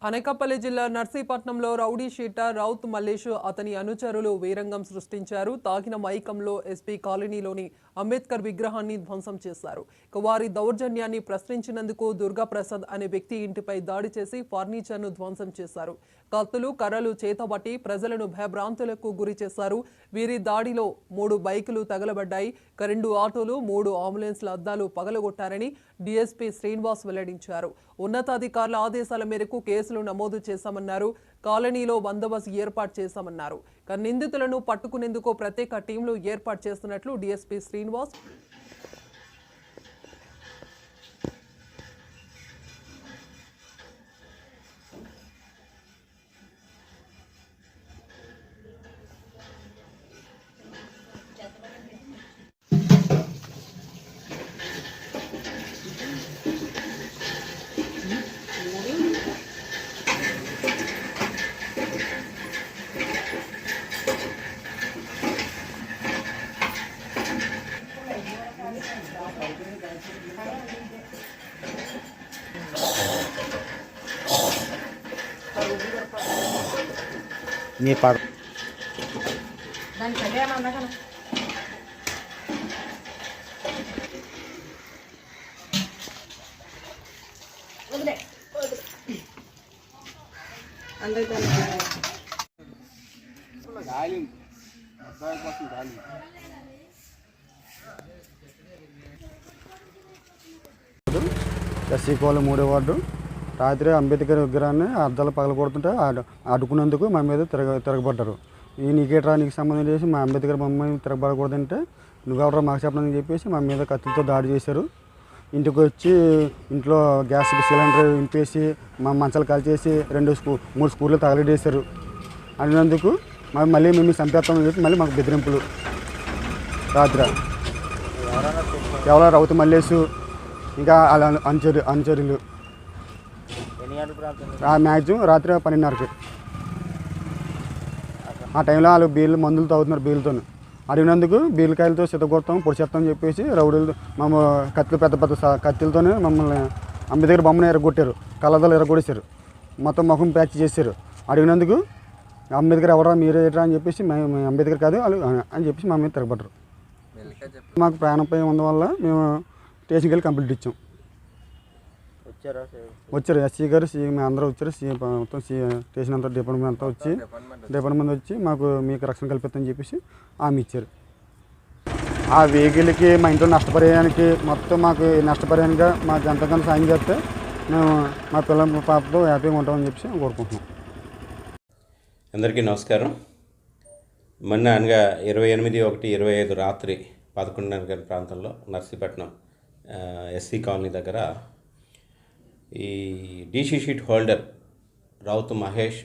అనకాపల్లి జిల్లా నర్సీపట్నంలో rowdy sheeter Raut Mallesh అతని అనుచరులు వీరంగం సృష్టించారు. తాగిన మైకంలో ఎస్పీ కాలనీలోని అంబేద్కర్ విగ్రహాన్ని ధ్వంసం చేశారు. వారి దౌర్జన్యాన్ని ప్రశ్నించినందుకు దుర్గాప్రసాద్ అనే వ్యక్తి ఇంటిపై దాడి చేసి ఫర్నిచర్ను ధ్వంసం చేశారు. కత్తులు కర్రలు చేతబట్టి ప్రజలను భయభ్రాంతులకు గురి చేశారు. వీరి దాడిలో 3 బైకులు తగలబడ్డాయి. 2 ఆటోలు 3 అంబులెన్స్ల అద్దాలు పగలగొట్టారని డీఎస్పీ శ్రీనివాస్ వెల్లడించారు. ఉన్నతాధికారుల ఆదేశాల మేరకు కేసులు నమోదు చేశామన్నారు. కాలనీలో బందోబస్తు ఏర్పాటు చేశామన్నారు. నిందితులను పట్టుకునేందుకు ప్రత్యేక టీంలు ఏర్పాటు చేస్తున్నట్లు డీఎస్పీ శ్రీనివాస్ నీ పాడు ఎస్సీ కాలనీ 3వ వార్డు రాత్రి అంబేద్కర్ విగ్రహాన్ని అద్దాలు పగలగొడుతుంటే అడ్డుకున్నందుకు మా మీద తిరగబడ్డారు. ఈ నీకేట్రా నీకు సంబంధం చేసి మా అంబేద్కర్ బొమ్మని తిరగబడకూడదంటే నువ్వెవరో మాకు చెప్పడం చెప్పేసి మా మీద కత్తులతో దాడి చేశారు. ఇంటికి వచ్చి ఇంట్లో గ్యాస్ సిలిండర్ ఇంపేసి మా మంచాలు కాల్చేసి 3 స్కూర్లు తగలడేశారు. అడిగినందుకు మళ్ళీ మేము చంపేస్తామని చెప్పి మళ్ళీ మాకు బెదిరింపులు. రాత్రి ఎవరో రౌత్ మల్లేసు ఇంకా అలా అనుచరులు మ్యాక్సిమం రాత్రి 12:30కి. ఆ టైంలో వాళ్ళు మందులు తాగుతున్నారు. బీళ్ళతో అడిగినందుకు బీళ్ళకాయలతో సిద్ధగొడతాం పొడిచేస్తామని చెప్పేసి రౌడీలు మేము పెద్ద కత్తులతోనే మమ్మల్ని అంబేద్కర్ బొమ్మను ఎరగొట్టారు. కళ్ళదలు ఎరగొట్టేశారు. మొత్తం ముఖం ప్యాచ్ చేశారు. అడిగినందుకు అంబేద్కర్ ఎవరా మీరే ఏట్రా అని చెప్పేసి మేము అంబేద్కర్ కాదు వాళ్ళు అని చెప్పేసి మా మీద తిరగబడ్డారు. మాకు ప్రాణపై ఉన్నవల్ల మేము స్టేషన్కి వెళ్ళి కంప్లీట్ ఇచ్చాం. వచ్చారు ఎస్సీ గారు మేము అందరూ వచ్చారు. మొత్తం స్టేషన్ అంతా డిపార్ట్మెంట్ వచ్చి మాకు మీకు రక్షణ కల్పిస్తామని చెప్పేసి హామీ ఇచ్చారు. ఆ వెహికల్కి మా ఇంట్లో నష్టపరిహారానికి మొత్తం మాకు నష్టపరిహారంగా మాకు ఎంతకన్నా సాయం చేస్తే మేము మా పిల్లల పాపతో హ్యాపీగా ఉంటామని చెప్పేసి కోరుకుంటున్నాం. అందరికీ నమస్కారం. మొన్న అనగా 28/1/25 రాత్రి 11:30 గంటల ప్రాంతంలో నర్సీపట్నం ఎస్సీ కాలనీ దగ్గర ఈ DC sheet holder Raut Mahesh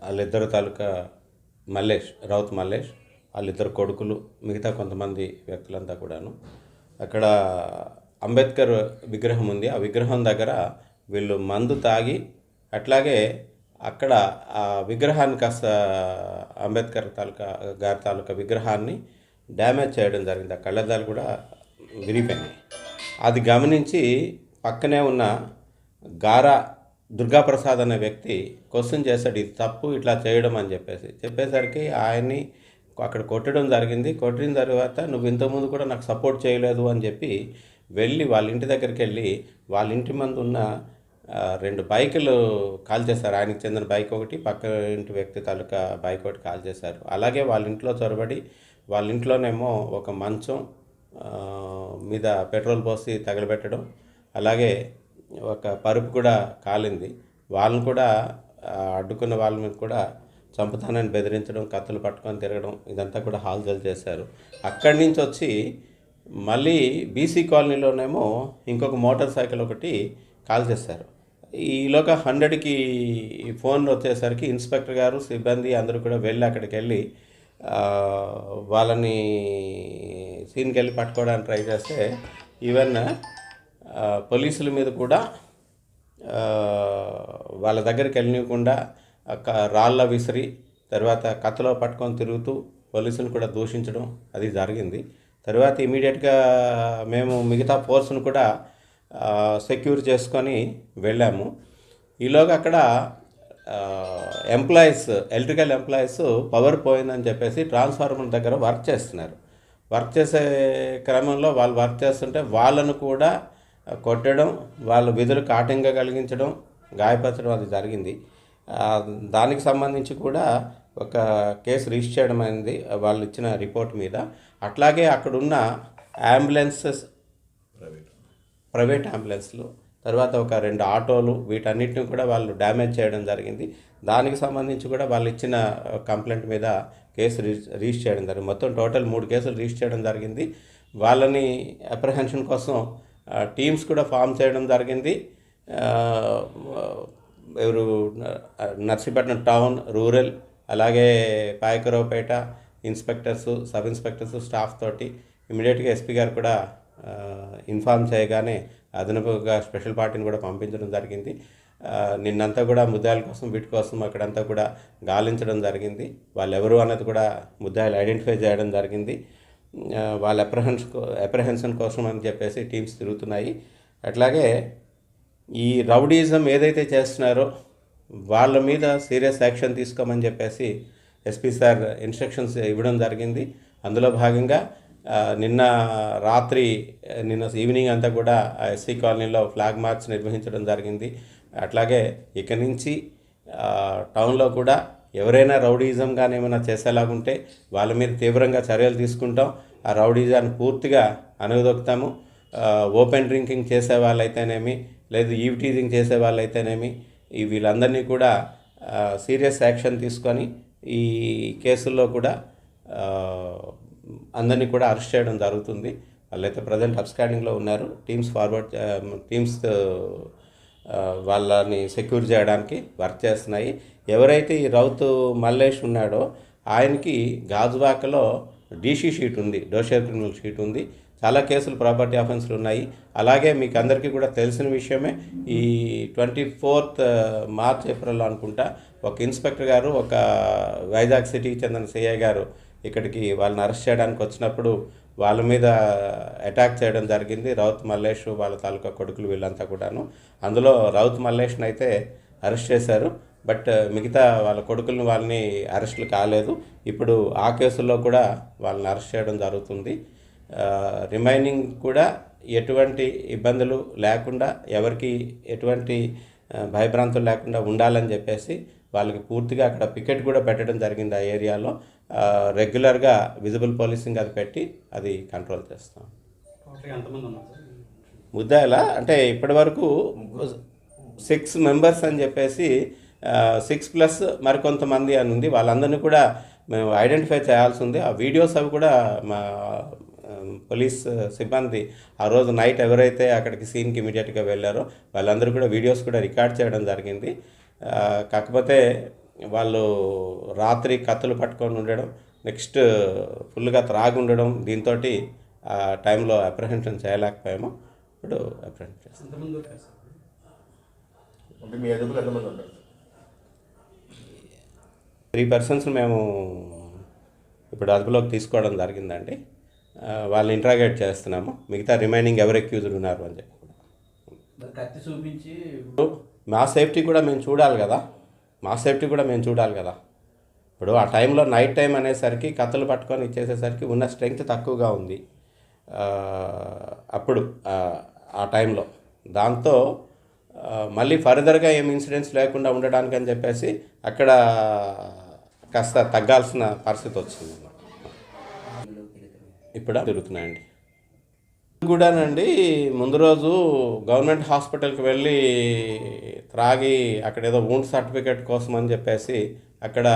వాళ్ళిద్దరు తాలూకా రౌత్ మల్లేష్ వాళ్ళిద్దరు కొడుకులు మిగతా కొంతమంది వ్యక్తులంతా కూడాను అక్కడ అంబేద్కర్ విగ్రహం ఉంది. ఆ విగ్రహం దగ్గర వీళ్ళు మందు తాగి అట్లాగే అక్కడ ఆ విగ్రహాన్ని కాస్త అంబేద్కర్ గారి తాలూకా విగ్రహాన్ని డ్యామేజ్ చేయడం జరిగింది. ఆ కళ్ళద్దాలు కూడా విరిగిపోయినాయి. అది గమనించి పక్కనే ఉన్న గారా దుర్గాప్రసాద్ అనే వ్యక్తి క్వశ్చన్ చేశాడు, ఇది తప్పు ఇట్లా చేయడం అని చెప్పేసరికి ఆయన్ని అక్కడ కొట్టడం జరిగింది. కొట్టిన తర్వాత నువ్వు ఇంతకుముందు కూడా నాకు సపోర్ట్ చేయలేదు అని చెప్పి వెళ్ళి వాళ్ళ ఇంటి దగ్గరికి వెళ్ళి వాళ్ళ ఇంటి ముందు ఉన్న 2 బైకులు కాల్ చేశారు. ఆయనకు చెందిన బైక్ ఒకటి, పక్క ఇంటి వ్యక్తి తాలూకా బైక్ ఒకటి కాల్ చేశారు. అలాగే వాళ్ళ ఇంట్లో చొరబడి వాళ్ళ ఇంట్లోనేమో ఒక మంచం మీద పెట్రోల్ పోసి తగలబెట్టడం, అలాగే ఒక పరుపు కూడా కాలింది. వాళ్ళని కూడా అడ్డుకున్న వాళ్ళ మీద కూడా చంపుతానని బెదిరించడం, కత్తులు పట్టుకొని తిరగడం ఇదంతా కూడా హాల్చల్ చేశారు. అక్కడి నుంచి వచ్చి మళ్ళీ బీసీ కాలనీలోనేమో ఇంకొక మోటార్ సైకిల్ ఒకటి కాల్ చేశారు. ఈలోగా 100కి ఫోన్ వచ్చేసరికి ఇన్స్పెక్టర్ గారు సిబ్బంది అందరూ కూడా వెళ్ళి అక్కడికి వెళ్ళి వాళ్ళని సీన్కి వెళ్ళి పట్టుకోవడానికి ట్రై చేస్తే ఈవెన్ పోలీసుల మీద కూడా వాళ్ళ దగ్గరికి వెళ్ళనివ్వకుండా రాళ్ళ విసిరి తర్వాత కత్తిలో పట్టుకొని తిరుగుతూ పోలీసులు కూడా దూషించడం అది జరిగింది. తర్వాత ఇమీడియట్గా మేము మిగతా ఫోర్స్ను కూడా సెక్యూర్ చేసుకొని వెళ్ళాము. ఈలోగా అక్కడ ఎంప్లాయీస్, ఎలక్ట్రికల్ ఎంప్లాయీస్ పవర్ పోయిందని చెప్పేసి ట్రాన్స్ఫార్మర్ దగ్గర వర్క్ చేస్తున్నారు. వర్క్ చేసే క్రమంలో వాళ్ళు వర్క్ చేస్తుంటే వాళ్ళను కూడా కొట్టడం, వాళ్ళ విధులకు ఆటంకం కలిగించడం, గాయపరచడం అది జరిగింది. దానికి సంబంధించి కూడా ఒక కేసు రిజిస్టర్ చేయడం అయింది వాళ్ళు ఇచ్చిన రిపోర్ట్ మీద. అట్లాగే అక్కడున్న అంబులెన్సెస్, ప్రైవేట్ అంబులెన్స్లు, తర్వాత ఒక 2 ఆటోలు, వీటన్నిటిని కూడా వాళ్ళు డ్యామేజ్ చేయడం జరిగింది. దానికి సంబంధించి కూడా వాళ్ళు ఇచ్చిన కంప్లైంట్ మీద కేసు రిజిస్టర్ చేయడం జరిగింది. మొత్తం టోటల్ 3 కేసులు రిజిస్టర్ చేయడం జరిగింది. వాళ్ళని అప్రహెన్షన్ కోసం టీమ్స్ కూడా ఫామ్ చేయడం జరిగింది. ఎవరు నర్సీపట్నం టౌన్, రూరల్, అలాగే Payakaraopeta inspectors, sub inspectors staff తోటి ఇమీడియట్గా ఎస్పీ గారు కూడా ఇన్ఫార్మ్ చేయగానే అదనపుగా స్పెషల్ పార్టీని కూడా పంపించడం జరిగింది. నిన్నంతా కూడా ముద్దాయిల కోసం, వీటి కోసం అక్కడంతా కూడా గాలించడం జరిగింది. వాళ్ళు ఎవరు అన్నది కూడా ముద్దాయిలు ఐడెంటిఫై చేయడం జరిగింది. వాళ్ళ అప్రహెన్షన్ కోసం అని చెప్పేసి టీమ్స్ తిరుగుతున్నాయి. అట్లాగే ఈ రౌడీజం ఏదైతే చేస్తున్నారో వాళ్ళ మీద సీరియస్ యాక్షన్ తీసుకోమని చెప్పేసి ఎస్పీ సార్ ఇన్స్ట్రక్షన్స్ ఇవ్వడం జరిగింది. అందులో భాగంగా నిన్న ఈవినింగ్ అంతా కూడా ఎస్సీ కాలనీలో ఫ్లాగ్ మార్చ్ నిర్వహించడం జరిగింది. అట్లాగే ఇక నుంచి టౌన్లో కూడా ఎవరైనా రౌడీజం కానీ ఏమైనా చేసేలాగుంటే వాళ్ళ మీద తీవ్రంగా చర్యలు తీసుకుంటాం. ఆ రౌడీజాన్ని పూర్తిగా అనగదొక్కుతాము. ఓపెన్ డ్రింకింగ్ చేసే వాళ్ళైతేనేమి, లేదు ఈవ్ టీజింగ్ చేసే వాళ్ళైతేనేమి, వీళ్ళందరినీ కూడా సీరియస్ యాక్షన్ తీసుకొని ఈ కేసుల్లో కూడా అందరినీ కూడా అరెస్ట్ చేయడం జరుగుతుంది. వాళ్ళైతే ప్రజెంట్ అబ్స్కాండింగ్లో ఉన్నారు. టీమ్స్ వాళ్ళని సెక్యూర్ చేయడానికి వర్క్ చేస్తున్నాయి. ఎవరైతే ఈ రౌతు మల్లేష్ ఉన్నాడో ఆయనకి గాజువాకలో డీసీ షీట్ ఉంది, డోషియర్ క్రిమినల్ షీట్ ఉంది. చాలా కేసులు ప్రాపర్టీ అఫెన్స్లు ఉన్నాయి. అలాగే మీకు అందరికీ కూడా తెలిసిన విషయమే, ఈ 24th మార్చ్ ఏప్రిల్లో అనుకుంటా ఒక ఇన్స్పెక్టర్ గారు, ఒక వైజాగ్ సిటీకి చెందిన సిఐ గారు ఇక్కడికి వాళ్ళని అరెస్ట్ చేయడానికి వచ్చినప్పుడు వాళ్ళ మీద అటాక్ చేయడం జరిగింది. రౌత్ మల్లేష్, వాళ్ళ తాలూకా కొడుకులు, వీళ్ళంతా కూడాను. అందులో రౌత్ మల్లేష్ని అయితే అరెస్ట్ చేశారు. బట్ మిగతా వాళ్ళ కొడుకులను వాళ్ళని అరెస్టులు కాలేదు. ఇప్పుడు ఆ కేసుల్లో కూడా వాళ్ళని అరెస్ట్ చేయడం జరుగుతుంది. రిమైనింగ్ కూడా ఎటువంటి ఇబ్బందులు లేకుండా, ఎవరికి ఎటువంటి భయభ్రాంతులు లేకుండా ఉండాలని చెప్పేసి వాళ్ళకి పూర్తిగా అక్కడ పికెట్ కూడా పెట్టడం జరిగింది. ఆ ఏరియాలో రెగ్యులర్గా విజిబుల్ పోలీసింగ్ అది పెట్టి అది కంట్రోల్ చేస్తాం. ముద్దాయిల అంటే ఇప్పటి వరకు 6 మెంబర్స్ అని చెప్పేసి 6+ మరికొంతమంది అని ఉంది. వాళ్ళందరినీ కూడా మేము ఐడెంటిఫై చేయాల్సి ఉంది. ఆ వీడియోస్ అవి కూడా మా పోలీస్ సిబ్బంది ఆ రోజు నైట్ ఎవరైతే అక్కడికి సీన్కి ఇమీడియట్గా వెళ్ళారో వాళ్ళందరూ కూడా వీడియోస్ కూడా రికార్డ్ చేయడం జరిగింది. కాకపోతే వాళ్ళు రాత్రి కత్తులు పట్టుకొని ఉండడం, నెక్స్ట్ ఫుల్గా త్రాగి ఉండడం, దీంతో ఆ టైంలో అప్రహెన్షన్ చేయలేకపోయాము. ఇప్పుడు అప్రహెన్షన్ చేస్తాం. 3 persons మేము ఇప్పుడు అదుపులోకి తీసుకోవడం జరిగిందండి. వాళ్ళని ఇంట్రాగేట్ చేస్తున్నాము. మిగతా రిమైనింగ్ ఎవరు అక్యూజ్డ్ ఉన్నారు అని చెప్పి కత్తి చూపించి మా సేఫ్టీ కూడా మేము చూడాలి కదా. ఇప్పుడు ఆ టైంలో నైట్ టైం అనేసరికి కత్తులు పట్టుకొని ఇచ్చేసేసరికి ఉన్న స్ట్రెంగ్త్ తక్కువగా ఉంది అప్పుడు ఆ టైంలో. దాంతో మళ్ళీ ఫర్దర్గా ఏం ఇన్సిడెంట్స్ లేకుండా ఉండడానికి అని చెప్పేసి అక్కడ కాస్త తగ్గాల్సిన పరిస్థితి వచ్చింది. ఇప్పుడు తిరుగుతున్నాయండి కూడానండి. ముందు రోజు గవర్నమెంట్ హాస్పిటల్కి వెళ్ళి త్రాగి అక్కడ ఏదో వూండ్ సర్టిఫికేట్ కోసం అని చెప్పేసి అక్కడ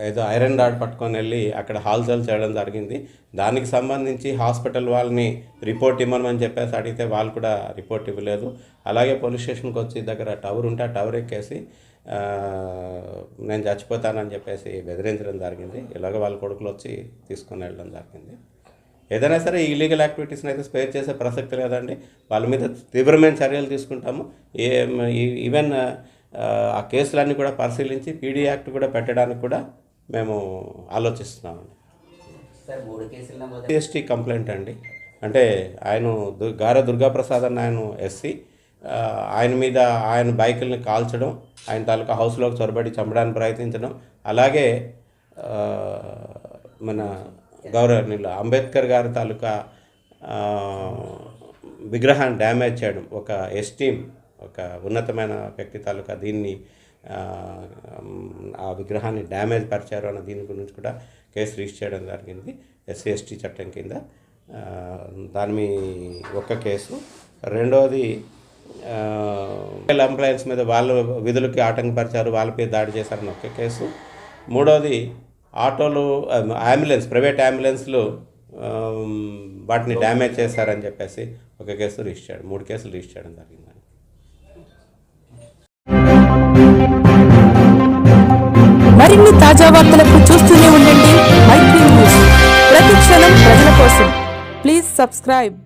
ఏదో ఐరన్ రాడ్ పట్టుకొని వెళ్ళి అక్కడ హాల్చల్ చేయడం జరిగింది. దానికి సంబంధించి హాస్పిటల్ వాళ్ళని రిపోర్ట్ ఇవ్వమని చెప్పేసి అడిగితే వాళ్ళు కూడా రిపోర్ట్ ఇవ్వలేదు. అలాగే పోలీస్ స్టేషన్కి వచ్చి దగ్గర టవర్ ఉంటే ఆ టవర్ ఎక్కేసి నేను చచ్చిపోతానని చెప్పేసి బెదిరించడం జరిగింది. ఇలాగ వాళ్ళ కొడుకులు వచ్చి తీసుకొని వెళ్ళడం జరిగింది. ఏదైనా సరే ఇల్లీగల్ యాక్టివిటీస్ని అయితే స్పేర్ చేసే ప్రసక్తి లేదండి. వాళ్ళ మీద తీవ్రమైన చర్యలు తీసుకుంటాము. ఈవెన్ ఆ కేసులన్నీ కూడా పరిశీలించి పీడీ యాక్ట్ కూడా పెట్టడానికి కూడా మేము ఆలోచిస్తున్నామండి. సార్ 3 కేసులు ఎస్టీ కంప్లైంట్ అండి. అంటే ఆయన గార దుర్గాప్రసాద్ అన్న ఆయన ఎస్సీ, ఆయన మీద ఆయన బైకుల్ని కాల్చడం, ఆయన తాలూకా హౌస్లోకి చొరబడి చంపడానికి ప్రయత్నించడం, అలాగే మన గౌరవనీయులు అంబేద్కర్ గారి తాలూకా విగ్రహాన్ని డ్యామేజ్ చేయడం, ఒక ఎస్టీమ్, ఒక ఉన్నతమైన వ్యక్తి తాలూకా దీన్ని ఆ విగ్రహాన్ని డ్యామేజ్ పరిచారు అన్న దీని గురించి కూడా కేసు రిజిస్టర్ చేయడం జరిగింది ఎస్సీ ఎస్టీ చట్టం కింద. దాని ఒక్క కేసు. రెండవది ఎంప్లాయీస్ మీద వాళ్ళ విధులకి ఆటంకపరిచారు, వాళ్ళపై దాడి చేశారని ఒక్క కేసు. మూడవది ఆటోలు, అంబులెన్స్, ప్రైవేట్ అంబులెన్స్లు వాటిని డ్యామేజ్ చేశారని చెప్పేసి ఒక కేసు రిజిస్టర్ చేయడం, 3 కేసులు రిజిస్టర్ చేయడం జరిగింది. మరిన్ని తాజా వార్తలకు చూస్తూనే ఉండండి మైత్రి న్యూస్. ప్రతి క్షణం ప్రజల కోసం. Please subscribe.